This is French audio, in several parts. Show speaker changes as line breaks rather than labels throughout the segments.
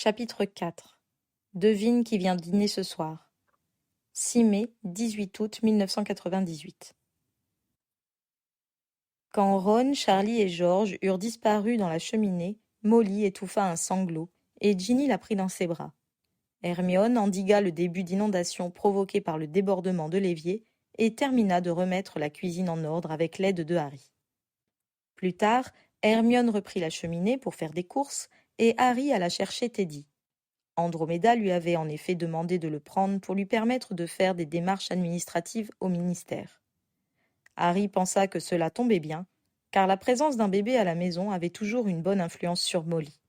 Chapitre 4. Devine qui vient dîner ce soir. 6 mai, 18 août 1998. Quand Ron, Charlie et George eurent disparu dans la cheminée, Molly étouffa un sanglot, et Ginny la prit dans ses bras. Hermione endigua le début d'inondation provoqué par le débordement de l'évier et termina de remettre la cuisine en ordre avec l'aide de Harry. Plus tard, Hermione reprit la cheminée pour faire des courses et Harry alla chercher Teddy. Andromeda lui avait en effet demandé de le prendre pour lui permettre de faire des démarches administratives au ministère. Harry pensa que cela tombait bien, car la présence d'un bébé à la maison avait toujours une bonne influence sur Molly.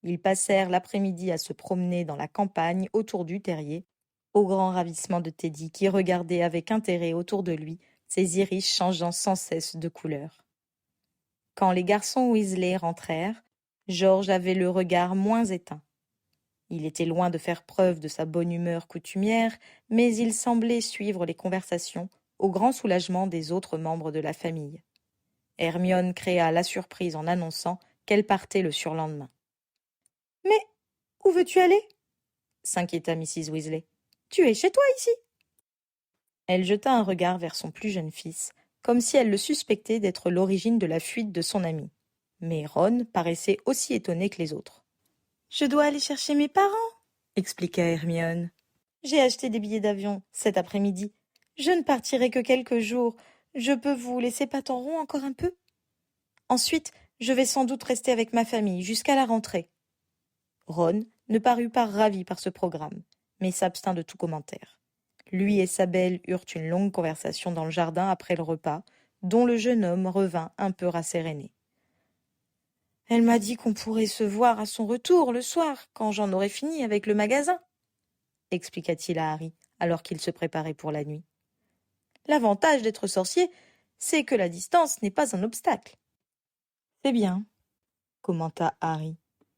Ils passèrent l'après-midi à se promener dans la campagne autour du terrier, au grand ravissement de Teddy qui regardait avec intérêt autour de lui, ses iris changeant sans cesse de couleur. Quand les garçons Weasley rentrèrent, George avait le regard moins éteint. Il était loin de faire preuve de sa bonne humeur coutumière, mais il semblait suivre les conversations, au grand soulagement des autres membres de la famille. Hermione créa la surprise en annonçant qu'elle partait le surlendemain. « Mais où veux-tu aller » s'inquiéta Mrs. Weasley. « Tu es chez toi ici » Elle jeta un regard vers son plus jeune fils, comme si elle le suspectait d'être l'origine de la fuite de son ami. Mais Ron paraissait aussi étonné que les autres. « Je dois aller chercher mes parents » expliqua Hermione. « J'ai acheté des billets d'avion cet après-midi. Je ne partirai que quelques jours. Je peux vous laisser patte en rond encore un peu ? Ensuite, je vais sans doute rester avec ma famille jusqu'à la rentrée. » Ron ne parut pas ravi par ce programme, mais s'abstint de tout commentaire. Lui et sa belle eurent une longue conversation dans le jardin après le repas, dont le jeune homme revint un peu rasséréné. « Elle m'a dit qu'on pourrait se voir à son retour le soir, quand j'en aurais fini avec le magasin, » expliqua-t-il à Harry, alors qu'il se préparait pour la nuit. « L'avantage d'être sorcier, c'est que la distance n'est pas un obstacle. »« C'est bien, » commenta Harry,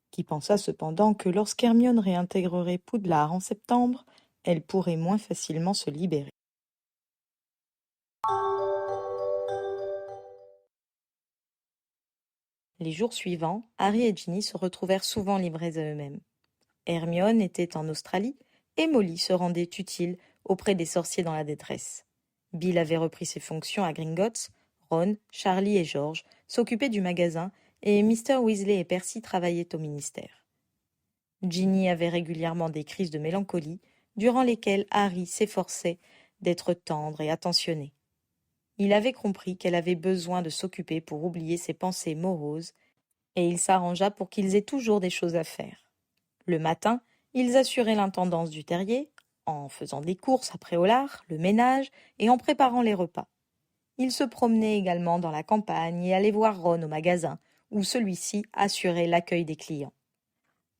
qui pensa cependant que lorsqu'Hermione réintégrerait Poudlard en septembre, elle pourrait moins facilement se libérer. Les jours suivants, Harry et Ginny se retrouvèrent souvent livrés à eux-mêmes. Hermione était en Australie et Molly se rendait utile auprès des sorciers dans la détresse. Bill avait repris ses fonctions à Gringotts, Ron, Charlie et George s'occupaient du magasin et Mr. Weasley et Percy travaillaient au ministère. Ginny avait régulièrement des crises de mélancolie, durant lesquelles Harry s'efforçait d'être tendre et attentionné. Il avait compris qu'elle avait besoin de s'occuper pour oublier ses pensées moroses, et il s'arrangea pour qu'ils aient toujours des choses à faire. Le matin, ils assuraient l'intendance du terrier, en faisant des courses après au lard, le ménage et en préparant les repas. Ils se promenaient également dans la campagne et allaient voir Ron au magasin, où celui-ci assurait l'accueil des clients.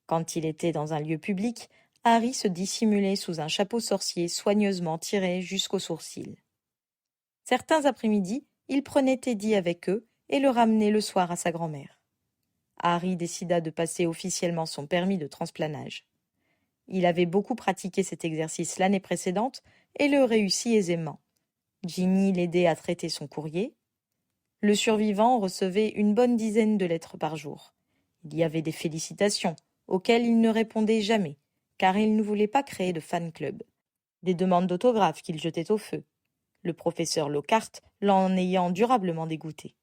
Quand il était dans un lieu public, Harry se dissimulait sous un chapeau sorcier soigneusement tiré jusqu'aux sourcils. Certains après-midi, il prenait Teddy avec eux et le ramenait le soir à sa grand-mère. Harry décida de passer officiellement son permis de transplanage. Il avait beaucoup pratiqué cet exercice l'année précédente et le réussit aisément. Ginny l'aidait à traiter son courrier. Le survivant recevait une bonne dizaine de lettres par jour. Il y avait des félicitations, auxquelles il ne répondait jamais, car il ne voulait pas créer de fan-club. Des demandes d'autographes qu'il jetait au feu, le professeur Lockhart l'en ayant durablement dégoûté,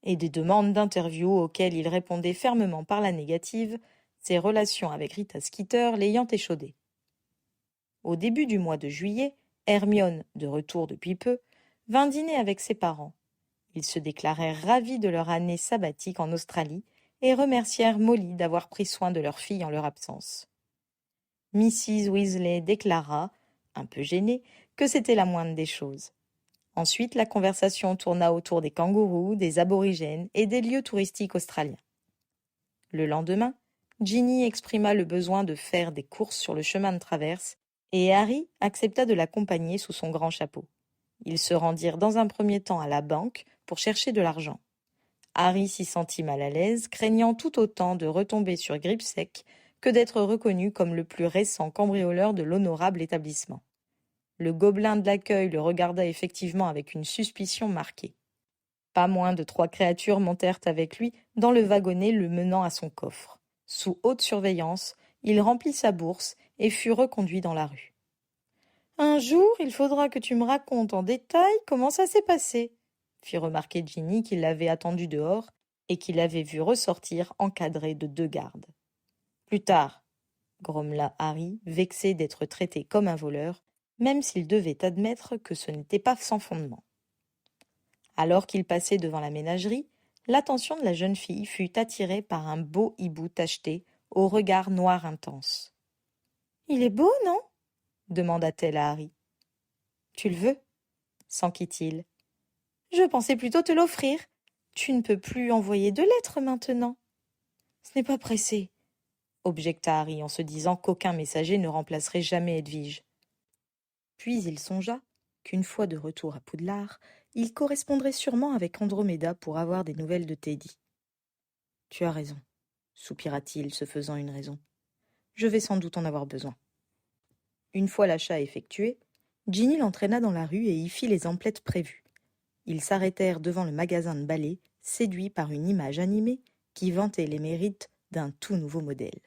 et des demandes d'interview auxquelles il répondait fermement par la négative, ses relations avec Rita Skeeter l'ayant échaudé. Au début du mois de juillet, Hermione, de retour depuis peu, vint dîner avec ses parents. Ils se déclarèrent ravis de leur année sabbatique en Australie et remercièrent Molly d'avoir pris soin de leur fille en leur absence. Mrs. Weasley déclara, un peu gênée, que c'était la moindre des choses. Ensuite, la conversation tourna autour des kangourous, des aborigènes et des lieux touristiques australiens. Le lendemain, Ginny exprima le besoin de faire des courses sur le chemin de traverse et Harry accepta de l'accompagner sous son grand chapeau. Ils se rendirent dans un premier temps à la banque pour chercher de l'argent. Harry s'y sentit mal à l'aise, craignant tout autant de retomber sur Gripsec que d'être reconnu comme le plus récent cambrioleur de l'honorable établissement. Le gobelin de l'accueil le regarda effectivement avec une suspicion marquée. Pas moins de 3 créatures montèrent avec lui dans le wagonnet le menant à son coffre. Sous haute surveillance, il remplit sa bourse et fut reconduit dans la rue. « Un jour, il faudra que tu me racontes en détail comment ça s'est passé, » fit remarquer Ginny qui l'avait attendu dehors et qui l'avait vu ressortir encadré de 2 gardes. « Plus tard, » grommela Harry, vexé d'être traité comme un voleur, même s'il devait admettre que ce n'était pas sans fondement. Alors qu'il passait devant la ménagerie, l'attention de la jeune fille fut attirée par un beau hibou tacheté, au regard noir intense. « Il est beau, non ?» demanda-t-elle à Harry. « Tu le veux ?» s'enquit-il. « Je pensais plutôt te l'offrir. Tu ne peux plus envoyer de lettres maintenant. »« Ce n'est pas pressé, » objecta Harry en se disant qu'aucun messager ne remplacerait jamais Edwige. Puis il songea qu'une fois de retour à Poudlard, il correspondrait sûrement avec Andromeda pour avoir des nouvelles de Teddy. « Tu as raison, » soupira-t-il, se faisant une raison. « Je vais sans doute en avoir besoin. » Une fois l'achat effectué, Ginny l'entraîna dans la rue et y fit les emplettes prévues. Ils s'arrêtèrent devant le magasin de balais, séduits par une image animée qui vantait les mérites d'un tout nouveau modèle.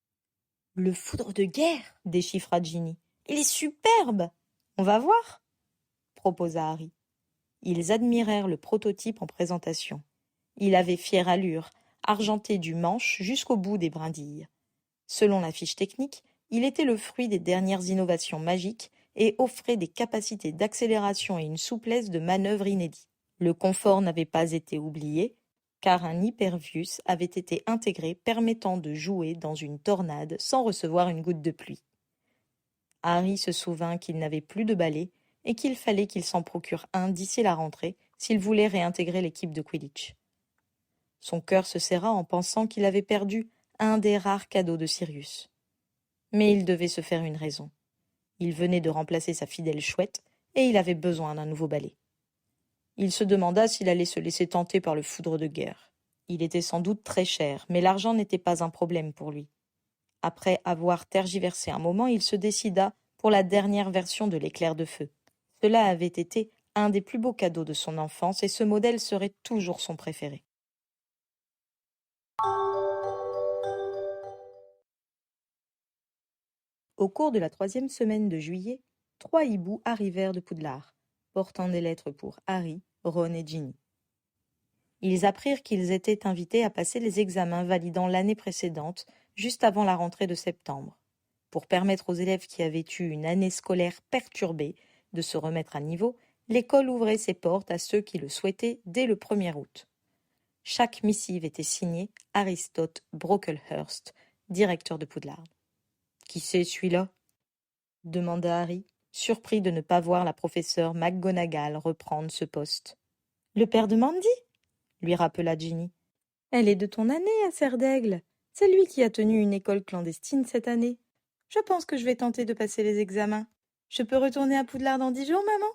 « Le foudre de guerre !» déchiffra Ginny. « Il est superbe ! On va voir !» proposa Harry. Ils admirèrent le prototype en présentation. Il avait fière allure, argenté du manche jusqu'au bout des brindilles. Selon la fiche technique, il était le fruit des dernières innovations magiques et offrait des capacités d'accélération et une souplesse de manœuvre inédits. Le confort n'avait pas été oublié, car un Hypervius avait été intégré permettant de jouer dans une tornade sans recevoir une goutte de pluie. Harry se souvint qu'il n'avait plus de balai et qu'il fallait qu'il s'en procure un d'ici la rentrée s'il voulait réintégrer l'équipe de Quidditch. Son cœur se serra en pensant qu'il avait perdu un des rares cadeaux de Sirius. Mais il devait se faire une raison. Il venait de remplacer sa fidèle Chouette et il avait besoin d'un nouveau balai. Il se demanda s'il allait se laisser tenter par le foudre de guerre. Il était sans doute très cher, mais l'argent n'était pas un problème pour lui. Après avoir tergiversé un moment, il se décida pour la dernière version de l'éclair de feu. Cela avait été un des plus beaux cadeaux de son enfance et ce modèle serait toujours son préféré. Au cours de la 3e semaine de juillet, 3 hiboux arrivèrent de Poudlard, portant des lettres pour Harry, Ron et Ginny. Ils apprirent qu'ils étaient invités à passer les examens validant l'année précédente, juste avant la rentrée de septembre. Pour permettre aux élèves qui avaient eu une année scolaire perturbée de se remettre à niveau, l'école ouvrait ses portes à ceux qui le souhaitaient dès le 1er août. Chaque missive était signée Aristote Brocklehurst, directeur de Poudlard. « Qui c'est celui-là » demanda Harry, surpris de ne pas voir la professeure McGonagall reprendre ce poste. « Le père de Mandy » lui rappela Ginny. « Elle est de ton année à Serre-d'Aigle. C'est lui qui a tenu une école clandestine cette année. Je pense que je vais tenter de passer les examens. Je peux retourner à Poudlard dans 10 jours, maman ?»«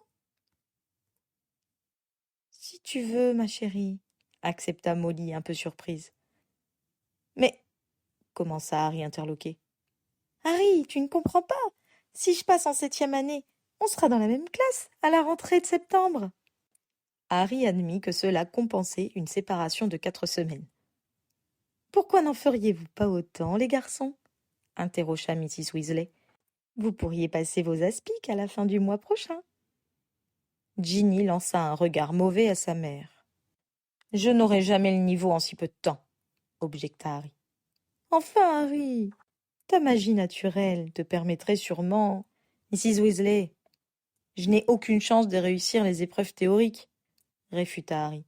Si tu veux, ma chérie, » accepta Molly, un peu surprise. « Mais, » commença Harry interloqué. « Harry, tu ne comprends pas. Si je passe en 7e année, on sera dans la même classe à la rentrée de septembre. » Harry admit que cela compensait une séparation de 4 semaines. « Pourquoi n'en feriez-vous pas autant, les garçons ?» interrogea Mrs. Weasley. « Vous pourriez passer vos aspics à la fin du mois prochain. » Ginny lança un regard mauvais à sa mère. « Je n'aurai jamais le niveau en si peu de temps, » objecta Harry. « Enfin, Harry, ta magie naturelle te permettrait sûrement… » Mrs. Weasley, je n'ai aucune chance de réussir les épreuves théoriques, réfuta Harry.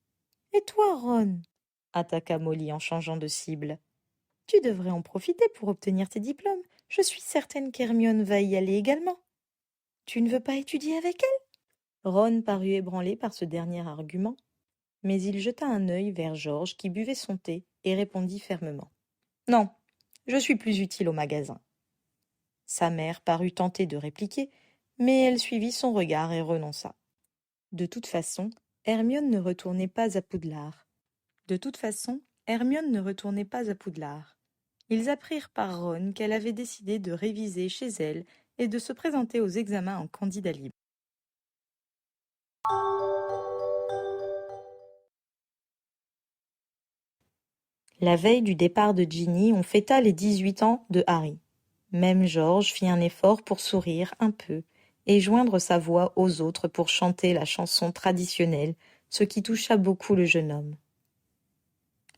« Et toi, Ron ?» attaqua Molly en changeant de cible. « Tu devrais en profiter pour obtenir tes diplômes. Je suis certaine qu'Hermione va y aller également. Tu ne veux pas étudier avec elle ?» Ron parut ébranlé par ce dernier argument, mais il jeta un œil vers George qui buvait son thé et répondit fermement. « Non, je suis plus utile au magasin. » Sa mère parut tenter de répliquer, mais elle suivit son regard et renonça. De toute façon, Hermione ne retournait pas à Poudlard. Ils apprirent par Ron qu'elle avait décidé de réviser chez elle et de se présenter aux examens en candidat libre. La veille du départ de Ginny, on fêta les 18 ans de Harry. Même George fit un effort pour sourire un peu et joindre sa voix aux autres pour chanter la chanson traditionnelle, ce qui toucha beaucoup le jeune homme.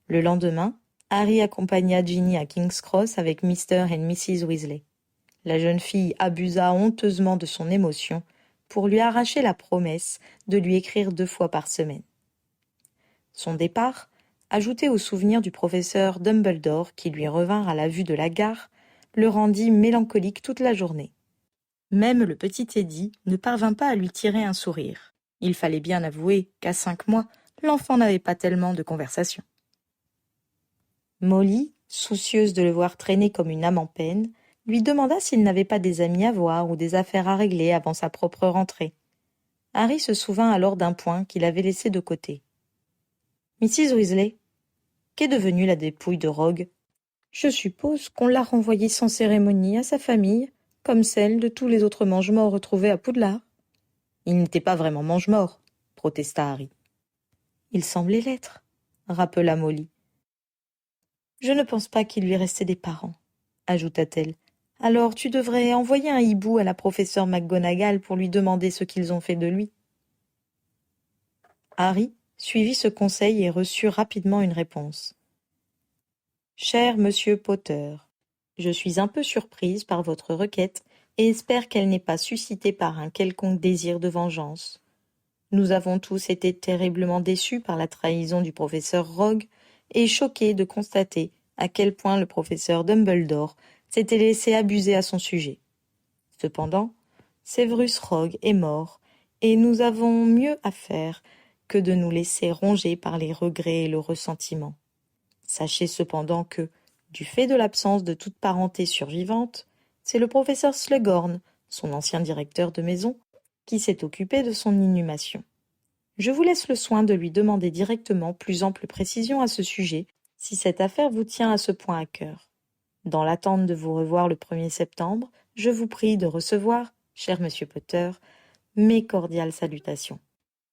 Le lendemain, Harry accompagna Ginny à King's Cross avec Mr. et Mrs. Weasley. La jeune fille abusa honteusement de son émotion pour lui arracher la promesse de lui écrire 2 fois par semaine. Son départ, ajouté aux souvenirs du professeur Dumbledore qui lui revinrent à la vue de la gare, le rendit mélancolique toute la journée. Même le petit Teddy ne parvint pas à lui tirer un sourire. Il fallait bien avouer qu'à 5 mois, l'enfant n'avait pas tellement de conversation. Molly, soucieuse de le voir traîner comme une âme en peine, lui demanda s'il n'avait pas des amis à voir ou des affaires à régler avant sa propre rentrée. Harry se souvint alors d'un point qu'il avait laissé de côté. « Mrs. Weasley, qu'est devenue la dépouille de Rogue ? Je suppose qu'on l'a renvoyée sans cérémonie à sa famille, comme celle de tous les autres mange-morts retrouvés à Poudlard. » « Il n'était pas vraiment mange-mort, » protesta Harry. « Il semblait l'être, » rappela Molly. « Je ne pense pas qu'il lui restait des parents, » ajouta-t-elle. « Alors tu devrais envoyer un hibou à la professeure McGonagall pour lui demander ce qu'ils ont fait de lui. » Harry suivit ce conseil et reçut rapidement une réponse. « Cher monsieur Potter, je suis un peu surprise par votre requête et espère qu'elle n'est pas suscitée par un quelconque désir de vengeance. Nous avons tous été terriblement déçus par la trahison du professeur Rogue et choqués de constater à quel point le professeur Dumbledore s'était laissé abuser à son sujet. Cependant, Severus Rogue est mort et nous avons mieux à faire que de nous laisser ronger par les regrets et le ressentiment. Sachez cependant que, du fait de l'absence de toute parenté survivante, c'est le professeur Slughorn, son ancien directeur de maison, qui s'est occupé de son inhumation. Je vous laisse le soin de lui demander directement plus ample précision à ce sujet, si cette affaire vous tient à ce point à cœur. Dans l'attente de vous revoir le 1er septembre, je vous prie de recevoir, cher monsieur Potter, mes cordiales salutations.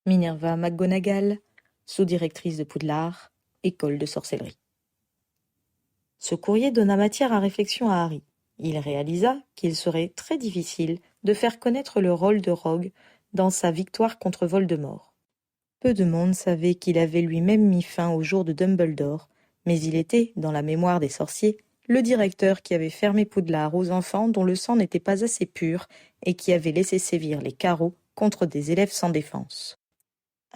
Minerva McGonagall, sous-directrice de Poudlard, école de sorcellerie. Ce courrier donna matière à réflexion à Harry. Il réalisa qu'il serait très difficile de faire connaître le rôle de Rogue dans sa victoire contre Voldemort. Peu de monde savait qu'il avait lui-même mis fin au jour de Dumbledore, mais il était, dans la mémoire des sorciers, le directeur qui avait fermé Poudlard aux enfants dont le sang n'était pas assez pur et qui avait laissé sévir les carreaux contre des élèves sans défense.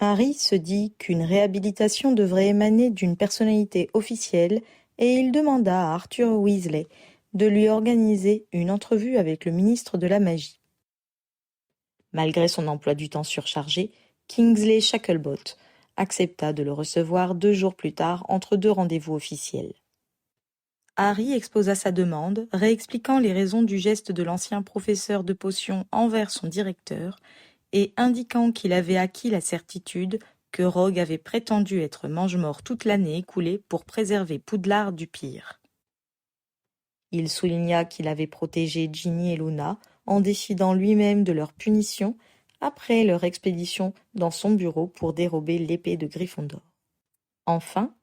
Harry se dit qu'une réhabilitation devrait émaner d'une personnalité officielle et il demanda à Arthur Weasley de lui organiser une entrevue avec le ministre de la Magie. Malgré son emploi du temps surchargé, Kingsley Shacklebolt accepta de le recevoir 2 jours plus tard entre 2 rendez-vous officiels. Harry exposa sa demande, réexpliquant les raisons du geste de l'ancien professeur de potions envers son directeur et indiquant qu'il avait acquis la certitude que Rogue avait prétendu être mange-mort toute l'année écoulée pour préserver Poudlard du pire. Il souligna qu'il avait protégé Ginny et Luna en décidant lui-même de leur punition après leur expédition dans son bureau pour dérober l'épée de Gryffondor. Enfin,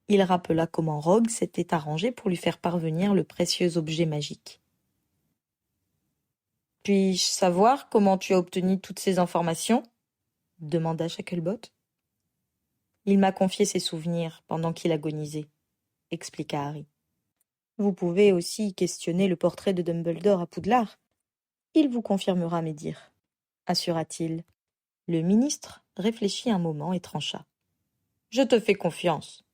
il rappela comment Rogue s'était arrangé pour lui faire parvenir le précieux objet magique. « Puis-je savoir comment tu as obtenu toutes ces informations ?» demanda Shacklebolt. « Il m'a confié ses souvenirs pendant qu'il agonisait, » expliqua Harry. « Vous pouvez aussi questionner le portrait de Dumbledore à Poudlard. Il vous confirmera mes dires, » assura-t-il. Le ministre réfléchit un moment et trancha. « Je te fais confiance,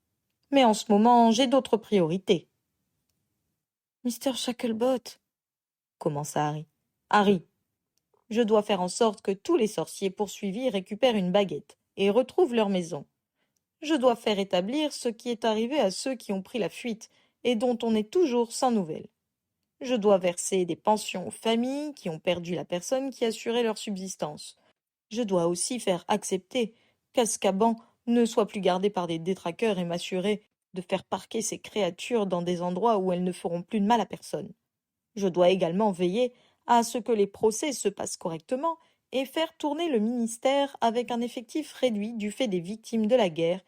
mais en ce moment j'ai d'autres priorités. »« Mr. Shacklebolt, » commença Harry. « Harry, je dois faire en sorte que tous les sorciers poursuivis récupèrent une baguette et retrouvent leur maison. Je dois faire établir ce qui est arrivé à ceux qui ont pris la fuite et dont on est toujours sans nouvelles. Je dois verser des pensions aux familles qui ont perdu la personne qui assurait leur subsistance. Je dois aussi faire accepter qu'Azkaban ne soit plus gardé par des détraqueurs et m'assurer de faire parquer ces créatures dans des endroits où elles ne feront plus de mal à personne. Je dois également veiller à ce que les procès se passent correctement et faire tourner le ministère avec un effectif réduit du fait des victimes de la guerre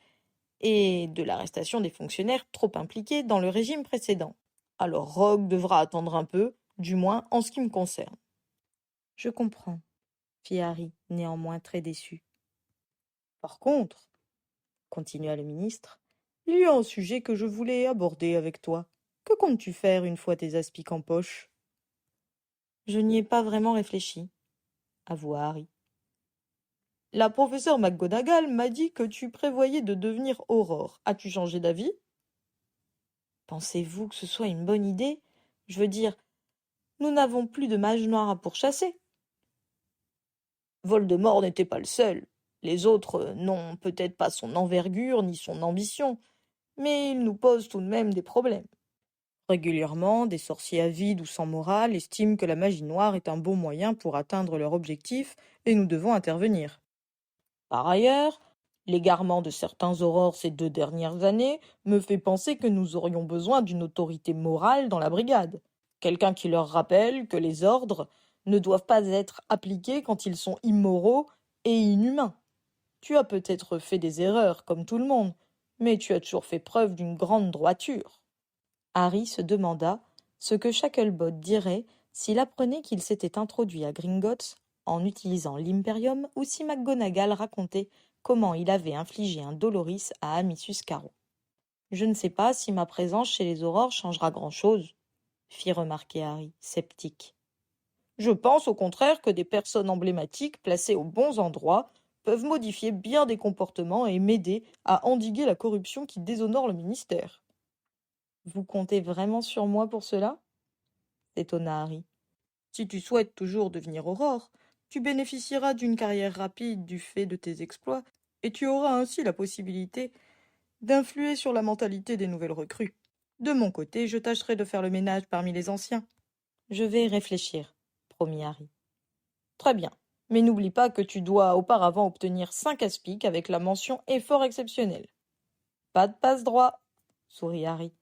et de l'arrestation des fonctionnaires trop impliqués dans le régime précédent. Alors Rogue devra attendre un peu, du moins en ce qui me concerne. Je comprends, fit Harry, néanmoins très déçu. Par contre, continua le ministre, il y a un sujet que je voulais aborder avec toi. Que comptes-tu faire une fois tes aspics en poche? Je n'y ai pas vraiment réfléchi, avoua Harry. La professeure McGonagall m'a dit que tu prévoyais de devenir Aurore. As-tu changé d'avis? Pensez-vous que ce soit une bonne idée? Je veux dire, nous n'avons plus de mages noirs à pourchasser. Voldemort n'était pas le seul. Les autres n'ont peut-être pas son envergure ni son ambition, mais ils nous posent tout de même des problèmes. Régulièrement, des sorciers avides ou sans morale estiment que la magie noire est un bon moyen pour atteindre leur objectif et nous devons intervenir. Par ailleurs, l'égarement de certains aurores ces 2 dernières années me fait penser que nous aurions besoin d'une autorité morale dans la brigade. Quelqu'un qui leur rappelle que les ordres ne doivent pas être appliqués quand ils sont immoraux et inhumains. Tu as peut-être fait des erreurs, comme tout le monde, mais tu as toujours fait preuve d'une grande droiture. Harry se demanda ce que Shacklebot dirait s'il apprenait qu'il s'était introduit à Gringotts en utilisant l'Imperium ou si McGonagall racontait comment il avait infligé un Doloris à Amisus Carro. Je ne sais pas si ma présence chez les Aurores changera grand-chose, fit remarquer Harry, sceptique. Je pense au contraire que des personnes emblématiques placées aux bons endroits peuvent modifier bien des comportements et m'aider à endiguer la corruption qui déshonore le ministère. Vous comptez vraiment sur moi pour cela? S'étonna Harry. Si tu souhaites toujours devenir Aurore, tu bénéficieras d'une carrière rapide du fait de tes exploits, et tu auras ainsi la possibilité d'influer sur la mentalité des nouvelles recrues. De mon côté, je tâcherai de faire le ménage parmi les anciens. Je vais y réfléchir, promit Harry. Très bien, mais n'oublie pas que tu dois auparavant obtenir 5 aspics avec la mention effort exceptionnel. Pas de passe-droit, sourit Harry.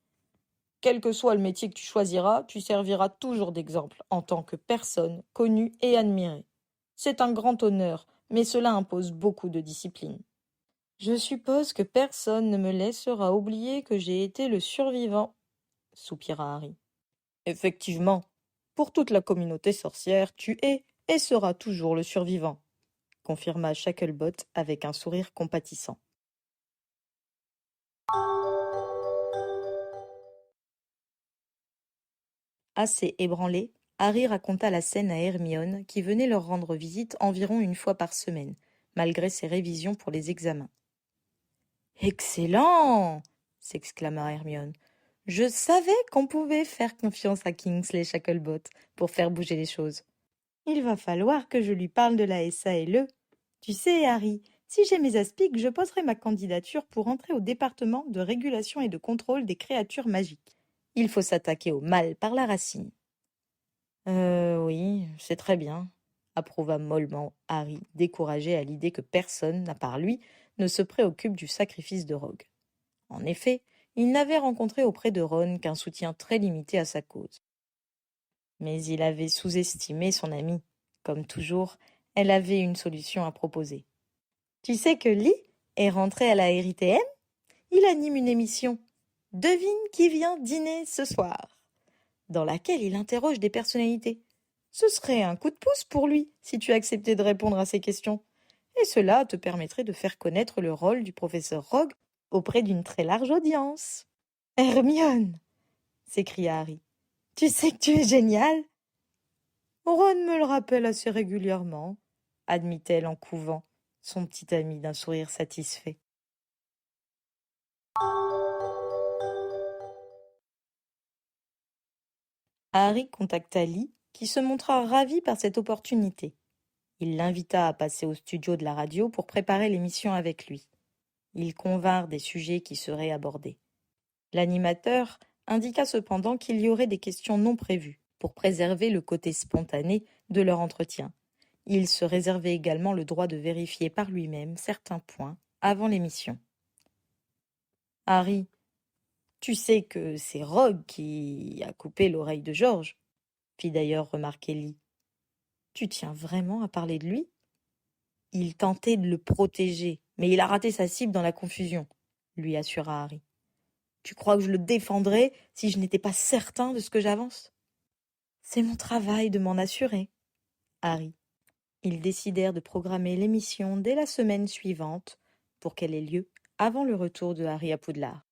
Quel que soit le métier que tu choisiras, tu serviras toujours d'exemple en tant que personne connue et admirée. C'est un grand honneur, mais cela impose beaucoup de discipline. Je suppose que personne ne me laissera oublier que j'ai été le survivant, soupira Harry. Effectivement, pour toute la communauté sorcière, tu es et seras toujours le survivant, confirma Shacklebot avec un sourire compatissant. Assez ébranlé, Harry raconta la scène à Hermione, qui venait leur rendre visite environ une fois par semaine, malgré ses révisions pour les examens. Excellent! S'exclama Hermione. Je savais qu'on pouvait faire confiance à Kingsley Shacklebot pour faire bouger les choses. Il va falloir que je lui parle de la SALE. Tu sais, Harry, si j'ai mes aspics, je poserai ma candidature pour entrer au département de régulation et de contrôle des créatures magiques. Il faut s'attaquer au mal par la racine. Oui, c'est très bien, approuva mollement Harry, découragé à l'idée que personne, à part lui, ne se préoccupe du sacrifice de Rogue. En effet, il n'avait rencontré auprès de Ron qu'un soutien très limité à sa cause. Mais il avait sous-estimé son amie. Comme toujours, elle avait une solution à proposer. Tu sais que Lee est rentré à la RITM? Il anime une émission. Devine qui vient dîner ce soir, dans laquelle il interroge des personnalités. Ce serait un coup de pouce pour lui si tu acceptais de répondre à ses questions. Et cela te permettrait de faire connaître le rôle du professeur Rogue auprès d'une très large audience. Hermione, s'écria Harry. Tu sais que tu es génial. Ron me le rappelle assez régulièrement, admit-elle en couvant son petit ami d'un sourire satisfait. Harry contacta Lee, qui se montra ravi par cette opportunité. Il l'invita à passer au studio de la radio pour préparer l'émission avec lui. Ils convinrent des sujets qui seraient abordés. L'animateur indiqua cependant qu'il y aurait des questions non prévues pour préserver le côté spontané de leur entretien. Il se réservait également le droit de vérifier par lui-même certains points avant l'émission. Harry, tu sais que c'est Rogue qui a coupé l'oreille de George, fit d'ailleurs remarquer Lee. Tu tiens vraiment à parler de lui? Il tentait de le protéger, mais il a raté sa cible dans la confusion. lui assura Harry. Tu crois que je le défendrais si je n'étais pas certain de ce que j'avance? C'est mon travail de m'en assurer, Harry. Ils décidèrent de programmer l'émission dès la semaine suivante pour qu'elle ait lieu avant le retour de Harry à Poudlard.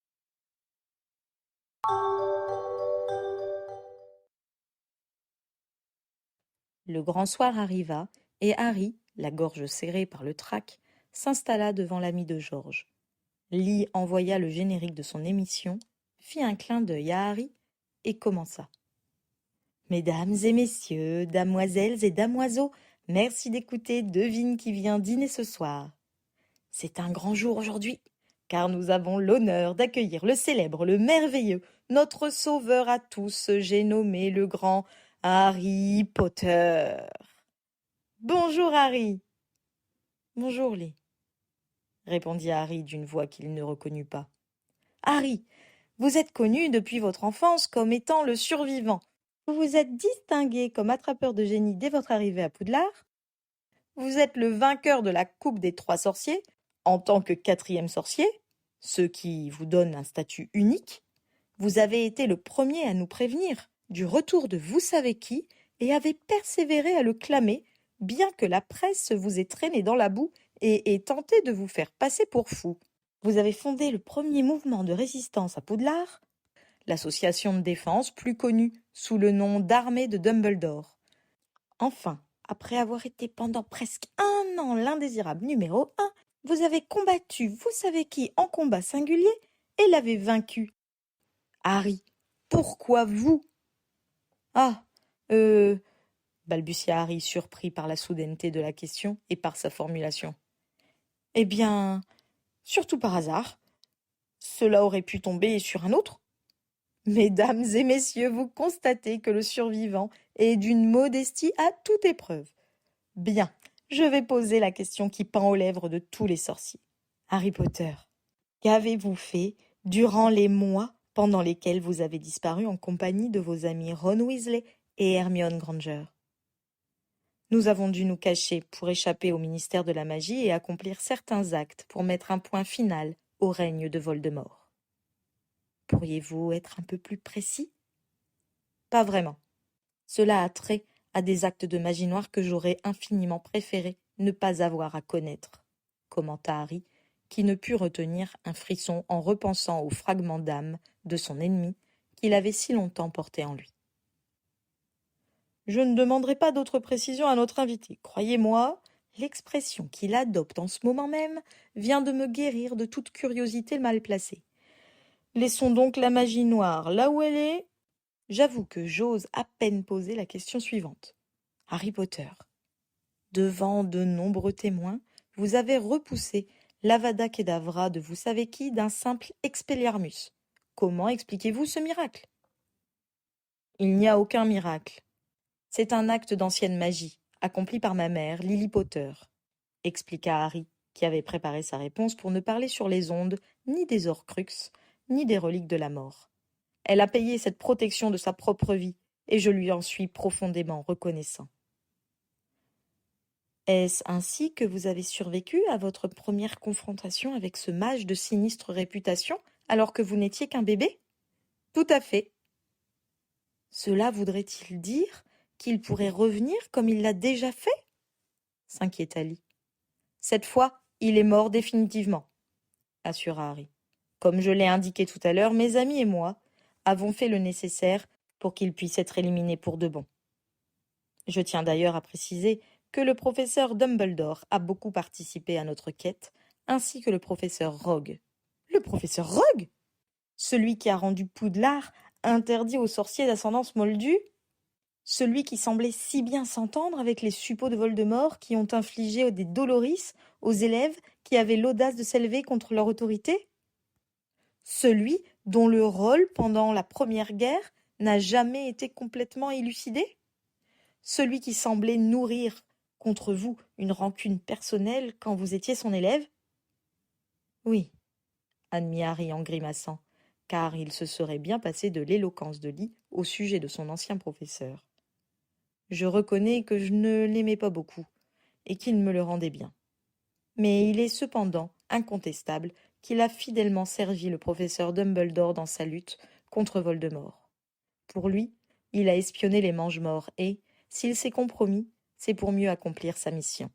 Le grand soir arriva et Harry, la gorge serrée par le trac, s'installa devant l'ami de George. Lee envoya le générique de son émission, fit un clin d'œil à Harry et commença. Mesdames et messieurs, damoiselles et damoiseaux, merci d'écouter Devine qui vient dîner ce soir. C'est un grand jour aujourd'hui, car nous avons l'honneur d'accueillir le célèbre, le merveilleux, notre sauveur à tous, j'ai nommé le grand Harry Potter. Bonjour Harry. Bonjour Lee, répondit Harry d'une voix qu'il ne reconnut pas. Harry, vous êtes connu depuis votre enfance comme étant le survivant. Vous vous êtes distingué comme attrapeur de génie dès votre arrivée à Poudlard. Vous êtes le vainqueur de la Coupe des 3 sorciers en tant que 4e sorcier, ce qui vous donne un statut unique. Vous avez été le premier à nous prévenir du retour de vous savez qui et avez persévéré à le clamer, bien que la presse vous ait traîné dans la boue et ait tenté de vous faire passer pour fou. Vous avez fondé le premier mouvement de résistance à Poudlard, l'association de défense plus connue sous le nom d'Armée de Dumbledore. Enfin, après avoir été pendant presque 1 an l'indésirable numéro 1, vous avez combattu vous savez qui en combat singulier et l'avez vaincu. Harry, pourquoi vous? Ah, balbutia Harry, surpris par la soudaineté de la question et par sa formulation. Eh bien, surtout par hasard. Cela aurait pu tomber sur un autre. Mesdames et messieurs, vous constatez que le survivant est d'une modestie à toute épreuve. Bien, je vais poser la question qui pend aux lèvres de tous les sorciers. Harry Potter, qu'avez-vous fait durant les mois pendant lesquels vous avez disparu en compagnie de vos amis Ron Weasley et Hermione Granger? Nous avons dû nous cacher pour échapper au ministère de la magie et accomplir certains actes pour mettre un point final au règne de Voldemort. Pourriez-vous être un peu plus précis? Pas vraiment. Cela a trait à des actes de magie noire que j'aurais infiniment préféré ne pas avoir à connaître, commenta Harry, qui ne put retenir un frisson en repensant aux fragments d'âme de son ennemi qu'il avait si longtemps porté en lui. Je ne demanderai pas d'autres précisions à notre invité. Croyez-moi, l'expression qu'il adopte en ce moment même vient de me guérir de toute curiosité mal placée. Laissons donc la magie noire là où elle est. J'avoue que j'ose à peine poser la question suivante. Harry Potter, devant de nombreux témoins, vous avez repoussé l'Avada Kedavra de vous savez qui d'un simple Expelliarmus. Comment expliquez-vous ce miracle? Il n'y a aucun miracle. C'est un acte d'ancienne magie, accompli par ma mère, Lily Potter, expliqua Harry, qui avait préparé sa réponse pour ne parler sur les ondes ni des Horcruxes, ni des reliques de la mort. Elle a payé cette protection de sa propre vie, et je lui en suis profondément reconnaissant. Est-ce ainsi que vous avez survécu à votre première confrontation avec ce mage de sinistre réputation, alors que vous n'étiez qu'un bébé? Tout à fait. Cela voudrait-il dire qu'il pourrait revenir comme il l'a déjà fait? S'inquiéta Lee. Cette fois, il est mort définitivement, assura Harry. Comme je l'ai indiqué tout à l'heure, mes amis et moi avons fait le nécessaire pour qu'il puisse être éliminé pour de bon. Je tiens d'ailleurs à préciser que le professeur Dumbledore a beaucoup participé à notre quête, ainsi que le professeur Rogue. Le professeur Rogue? Celui qui a rendu Poudlard interdit aux sorciers d'ascendance moldue? Celui qui semblait si bien s'entendre avec les suppôts de Voldemort qui ont infligé des doloris aux élèves qui avaient l'audace de s'élever contre leur autorité? Celui dont le rôle pendant la Première Guerre n'a jamais été complètement élucidé? Celui qui semblait nourrir contre vous une rancune personnelle quand vous étiez son élève? Oui, admit Harry en grimaçant, car il se serait bien passé de l'éloquence de Lee au sujet de son ancien professeur. Je reconnais que je ne l'aimais pas beaucoup, et qu'il me le rendait bien. Mais il est cependant incontestable qu'il a fidèlement servi le professeur Dumbledore dans sa lutte contre Voldemort. Pour lui, il a espionné les Mange-Morts et, s'il s'est compromis, c'est pour mieux accomplir sa mission.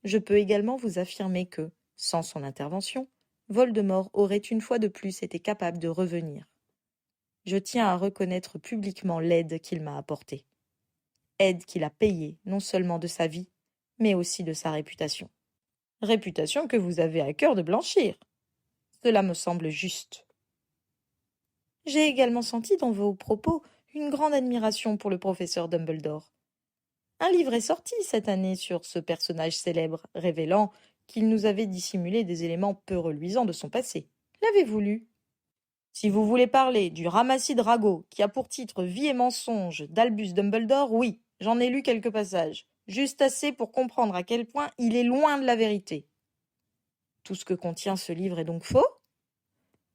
Je peux également vous affirmer que, sans son intervention, Voldemort aurait une fois de plus été capable de revenir. Je tiens à reconnaître publiquement l'aide qu'il m'a apportée. Aide qu'il a payée non seulement de sa vie, mais aussi de sa réputation. Réputation que vous avez à cœur de blanchir. Cela me semble juste. J'ai également senti dans vos propos une grande admiration pour le professeur Dumbledore. Un livre est sorti cette année sur ce personnage célèbre, révélant qu'il nous avait dissimulé des éléments peu reluisants de son passé. L'avez-vous lu? Si vous voulez parler du Ramassis Drago, qui a pour titre Vie et mensonges d'Albus Dumbledore, oui, j'en ai lu quelques passages, juste assez pour comprendre à quel point il est loin de la vérité. Tout ce que contient ce livre est donc faux?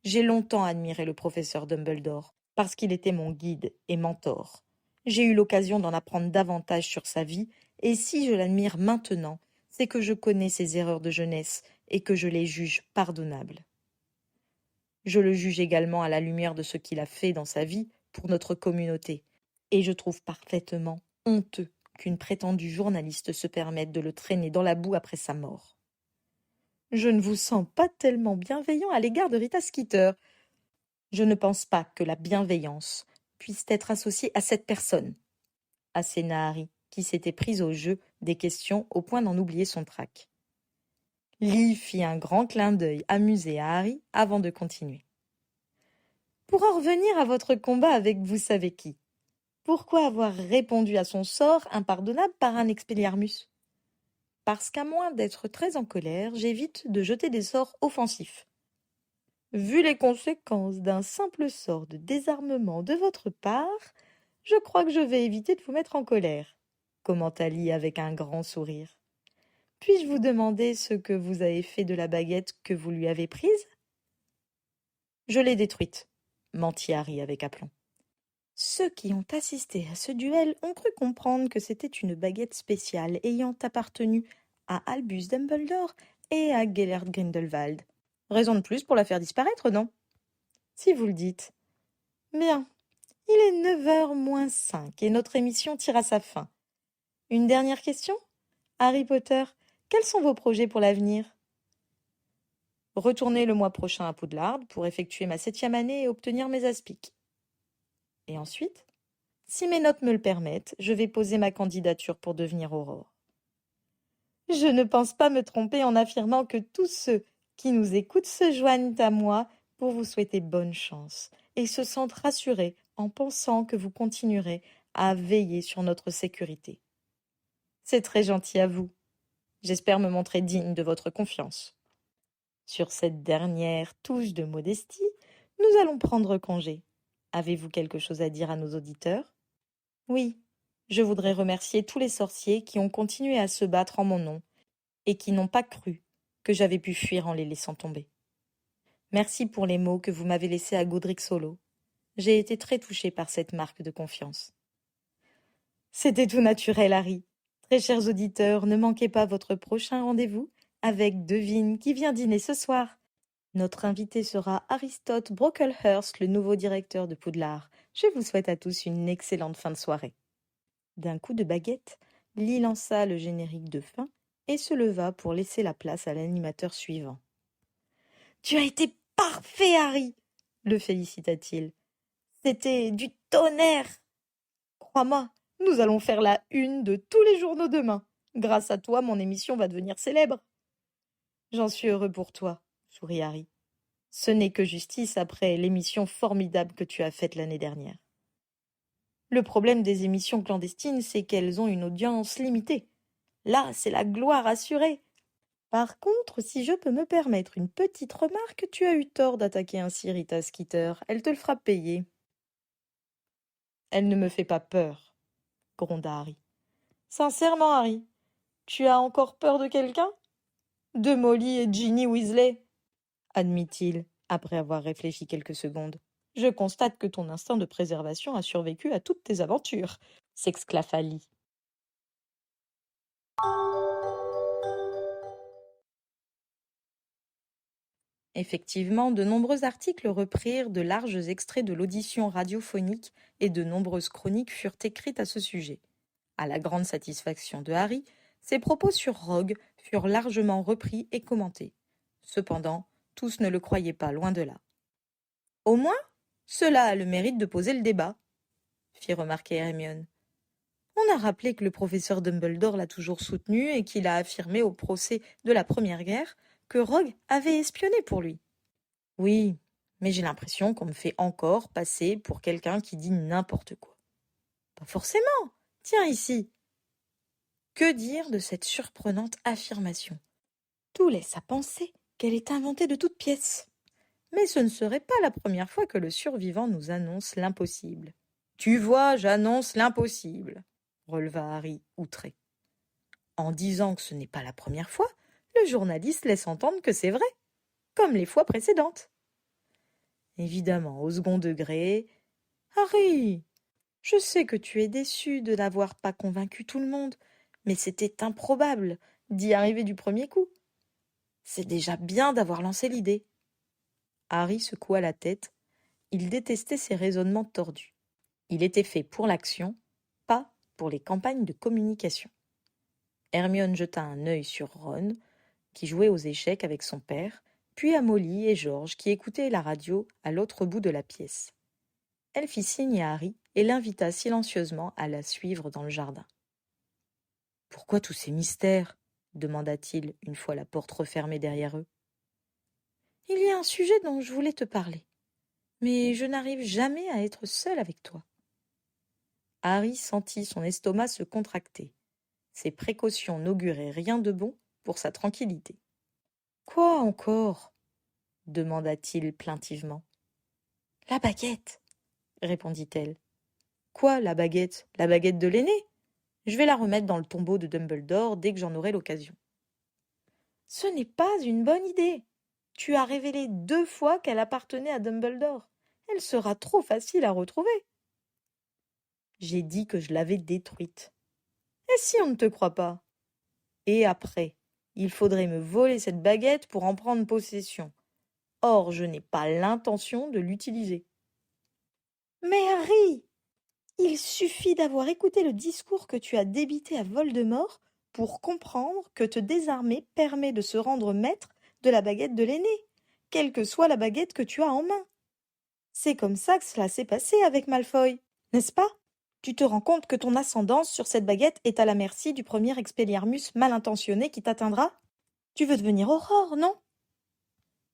J'ai longtemps admiré le professeur Dumbledore, parce qu'il était mon guide et mentor. J'ai eu l'occasion d'en apprendre davantage sur sa vie, et si je l'admire maintenant, c'est que je connais ses erreurs de jeunesse et que je les juge pardonnables. Je le juge également à la lumière de ce qu'il a fait dans sa vie pour notre communauté, et je trouve parfaitement honteux qu'une prétendue journaliste se permette de le traîner dans la boue après sa mort. Je ne vous sens pas tellement bienveillant à l'égard de Rita Skeeter. Je ne pense pas que la bienveillance puisse être associée à cette personne, asséna Harry, qui s'était pris au jeu des questions au point d'en oublier son trac. Lee fit un grand clin d'œil amusé à Harry avant de continuer. Pour en revenir à votre combat avec vous savez qui, pourquoi avoir répondu à son sort impardonnable par un Expelliarmus? Parce qu'à moins d'être très en colère, j'évite de jeter des sorts offensifs. Vu les conséquences d'un simple sort de désarmement de votre part, je crois que je vais éviter de vous mettre en colère, commenta Lee avec un grand sourire. Puis-je vous demander ce que vous avez fait de la baguette que vous lui avez prise? Je l'ai détruite, mentit Harry avec aplomb. Ceux qui ont assisté à ce duel ont cru comprendre que c'était une baguette spéciale ayant appartenu à Albus Dumbledore et à Gellert Grindelwald. Raison de plus pour la faire disparaître, non? Si vous le dites. Bien, il est 9h moins 5 et notre émission tire à sa fin. Une dernière question? Harry Potter, quels sont vos projets pour l'avenir? Retourner le mois prochain à Poudlard pour effectuer ma 7e année et obtenir mes aspics. Et ensuite, si mes notes me le permettent, je vais poser ma candidature pour devenir Aurore. Je ne pense pas me tromper en affirmant que tous ceux qui nous écoutent se joignent à moi pour vous souhaiter bonne chance et se sentent rassurés en pensant que vous continuerez à veiller sur notre sécurité. C'est très gentil à vous. J'espère me montrer digne de votre confiance. Sur cette dernière touche de modestie, nous allons prendre congé. Avez-vous quelque chose à dire à nos auditeurs? Oui, je voudrais remercier tous les sorciers qui ont continué à se battre en mon nom et qui n'ont pas cru que j'avais pu fuir en les laissant tomber. Merci pour les mots que vous m'avez laissés à Godric Solo. J'ai été très touchée par cette marque de confiance. C'était tout naturel, Harry. Très chers auditeurs, ne manquez pas votre prochain rendez-vous avec Devine qui vient dîner ce soir. Notre invité sera Aristote Brocklehurst, le nouveau directeur de Poudlard. Je vous souhaite à tous une excellente fin de soirée. D'un coup de baguette, Lee lança le générique de fin et se leva pour laisser la place à l'animateur suivant. « Tu as été parfait, Harry !» le félicita-t-il. « C'était du tonnerre ! Crois-moi, nous allons faire la une de tous les journaux demain. Grâce à toi, mon émission va devenir célèbre. »« J'en suis heureux pour toi, » sourit Harry. « Ce n'est que justice après l'émission formidable que tu as faite l'année dernière. » Le problème des émissions clandestines, c'est qu'elles ont une audience limitée. Là, c'est la gloire assurée. Par contre, si je peux me permettre une petite remarque, tu as eu tort d'attaquer ainsi Rita Skeeter. Elle te le fera payer. Elle ne me fait pas peur, gronda Harry. Sincèrement, Harry, tu as encore peur de quelqu'un? De Molly et Ginny Weasley, admit-il, après avoir réfléchi quelques secondes. Je constate que ton instinct de préservation a survécu à toutes tes aventures, s'exclama Lee. Effectivement, de nombreux articles reprirent de larges extraits de l'audition radiophonique et de nombreuses chroniques furent écrites à ce sujet. À la grande satisfaction de Harry, ses propos sur Rogue furent largement repris et commentés. Cependant, tous ne le croyaient pas, loin de là. Au moins, cela a le mérite de poser le débat, fit remarquer Hermione. On a rappelé que le professeur Dumbledore l'a toujours soutenu et qu'il a affirmé au procès de la Première Guerre que Rogue avait espionné pour lui. Oui, mais j'ai l'impression qu'on me fait encore passer pour quelqu'un qui dit n'importe quoi. Pas forcément. Tiens ici. Que dire de cette surprenante affirmation? Tout laisse à penser qu'elle est inventée de toutes pièces. Mais ce ne serait pas la première fois que le survivant nous annonce l'impossible. Tu vois, j'annonce l'impossible, releva Harry, outré. En disant que ce n'est pas la première fois, le journaliste laisse entendre que c'est vrai, comme les fois précédentes. Évidemment, au second degré. Harry, je sais que tu es déçu de n'avoir pas convaincu tout le monde, mais c'était improbable d'y arriver du premier coup. C'est déjà bien d'avoir lancé l'idée. Harry secoua la tête. Il détestait ces raisonnements tordus. Il était fait pour l'action, pas pour les campagnes de communication. Hermione jeta un œil sur Ron, qui jouait aux échecs avec son père, puis à Molly et George, qui écoutaient la radio à l'autre bout de la pièce. Elle fit signe à Harry et l'invita silencieusement à la suivre dans le jardin. « Pourquoi tous ces mystères ?» demanda-t-il une fois la porte refermée derrière eux. « Il y a un sujet dont je voulais te parler, mais je n'arrive jamais à être seul avec toi. » Harry sentit son estomac se contracter. Ces précautions n'auguraient rien de bon pour sa tranquillité. « Quoi encore ?» demanda-t-il plaintivement. « La baguette !» répondit-elle. « Quoi, la baguette? La baguette de l'aîné? Je vais la remettre dans le tombeau de Dumbledore dès que j'en aurai l'occasion. »« Ce n'est pas une bonne idée. Tu as révélé 2 fois qu'elle appartenait à Dumbledore. Elle sera trop facile à retrouver. »« J'ai dit que je l'avais détruite. »« Et si on ne te croit pas? Et après, il faudrait me voler cette baguette pour en prendre possession. Or, je n'ai pas l'intention de l'utiliser. »« Mais Harry, il suffit d'avoir écouté le discours que tu as débité à Voldemort pour comprendre que te désarmer permet de se rendre maître de la baguette de l'aîné, quelle que soit la baguette que tu as en main. C'est comme ça que cela s'est passé avec Malfoy, n'est-ce pas? Tu te rends compte que ton ascendance sur cette baguette est à la merci du premier Expelliarmus mal intentionné qui t'atteindra? Tu veux devenir Aurore, non?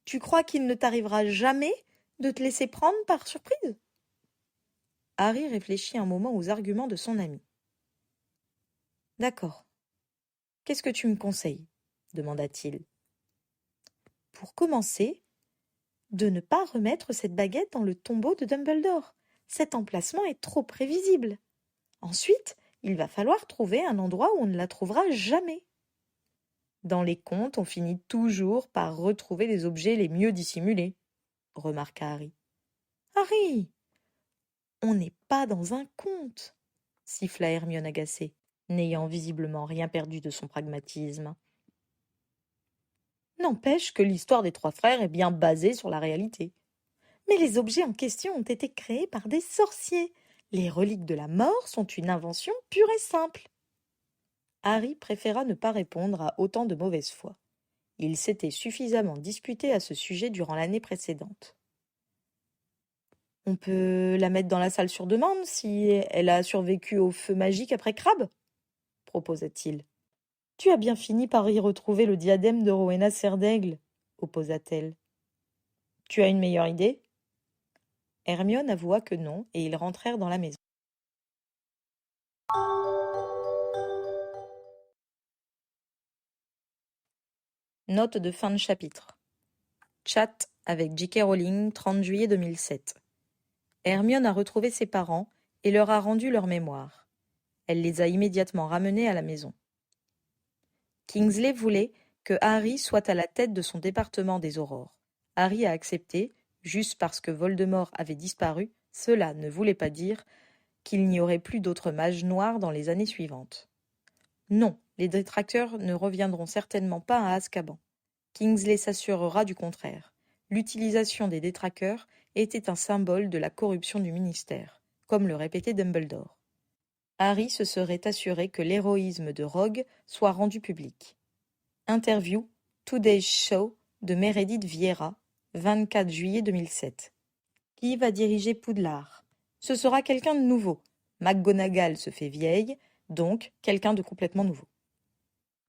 Tu crois qu'il ne t'arrivera jamais de te laisser prendre par surprise? Harry réfléchit un moment aux arguments de son ami. « D'accord. Qu'est-ce que tu me conseilles ?» demanda-t-il. « Pour commencer, de ne pas remettre cette baguette dans le tombeau de Dumbledore. Cet emplacement est trop prévisible. Ensuite, il va falloir trouver un endroit où on ne la trouvera jamais. Dans les contes, on finit toujours par retrouver les objets les mieux dissimulés, remarqua Harry. « Harry, on n'est pas dans un conte, siffla Hermione agacée, n'ayant visiblement rien perdu de son pragmatisme. N'empêche que l'histoire des 3 frères est bien basée sur la réalité. Mais les objets en question ont été créés par des sorciers. Les reliques de la mort sont une invention pure et simple. » Harry préféra ne pas répondre à autant de mauvaise foi. Il s'était suffisamment disputé à ce sujet durant l'année précédente. « On peut la mettre dans la salle sur demande si elle a survécu au feu magique après Crabbe ?» proposa-t-il. « Tu as bien fini par y retrouver le diadème de Rowena Serdaigle, » opposa-t-elle. « Tu as une meilleure idée ?» Hermione avoua que non, et ils rentrèrent dans la maison. Note de fin de chapitre. Chat avec J.K. Rowling, 30 juillet 2007. Hermione a retrouvé ses parents et leur a rendu leur mémoire. Elle les a immédiatement ramenés à la maison. Kingsley voulait que Harry soit à la tête de son département des aurores. Harry a accepté, juste parce que Voldemort avait disparu. Cela ne voulait pas dire qu'il n'y aurait plus d'autres mages noirs dans les années suivantes. Non, les détracteurs ne reviendront certainement pas à Azkaban. Kingsley s'assurera du contraire. L'utilisation des détraqueurs était un symbole de la corruption du ministère, comme le répétait Dumbledore. Harry se serait assuré que l'héroïsme de Rogue soit rendu public. Interview Today's Show de Meredith Vieira, 24 juillet 2007. Qui va diriger Poudlard? Ce sera quelqu'un de nouveau. McGonagall se fait vieille, donc quelqu'un de complètement nouveau.